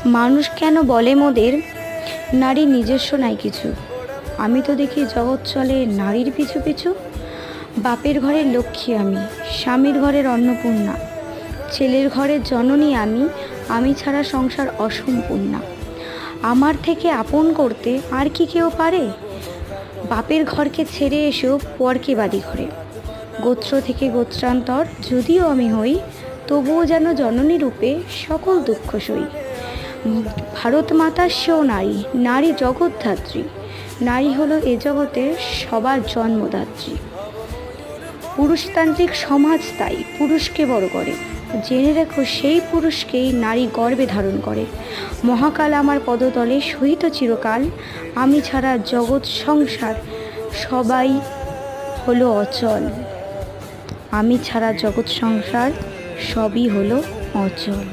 মানুষ কেন বলে মোদের নারী নিজস্ব নাই কিছু। আমি তো দেখি জগৎ চলে নারীর পিছু পিছু। বাপের ঘরের লক্ষ্মী আমি, স্বামীর ঘরের অন্নপূর্ণা, ছেলের ঘরের জননী আমি, আমি ছাড়া সংসার অসম্পূর্ণা। আমার থেকে আপন করতে আর কি কেউ পারে? বাপের ঘরকে ছেড়ে এসেও পরকে বাড়ি ঘরে। গোত্র থেকে গোত্রান্তর যদিও আমি হই, তবুও যেন জননী রূপে সকল দুঃখ সই। ভারত মাতার সেও নারী, নারী জগৎধাত্রী। নারী হলো এ জগতের সবার জন্মদাত্রী। পুরুষতান্ত্রিক সমাজ তাই পুরুষকে বড় করে। জেনে রেখো সেই পুরুষকেই নারী গর্বে ধারণ করে। মহাকাল আমার পদতলে সহিত চিরকাল, আমি ছাড়া জগৎ সংসার সবাই হলো অচল। আমি ছাড়া জগৎ সংসার সবই হলো অচল।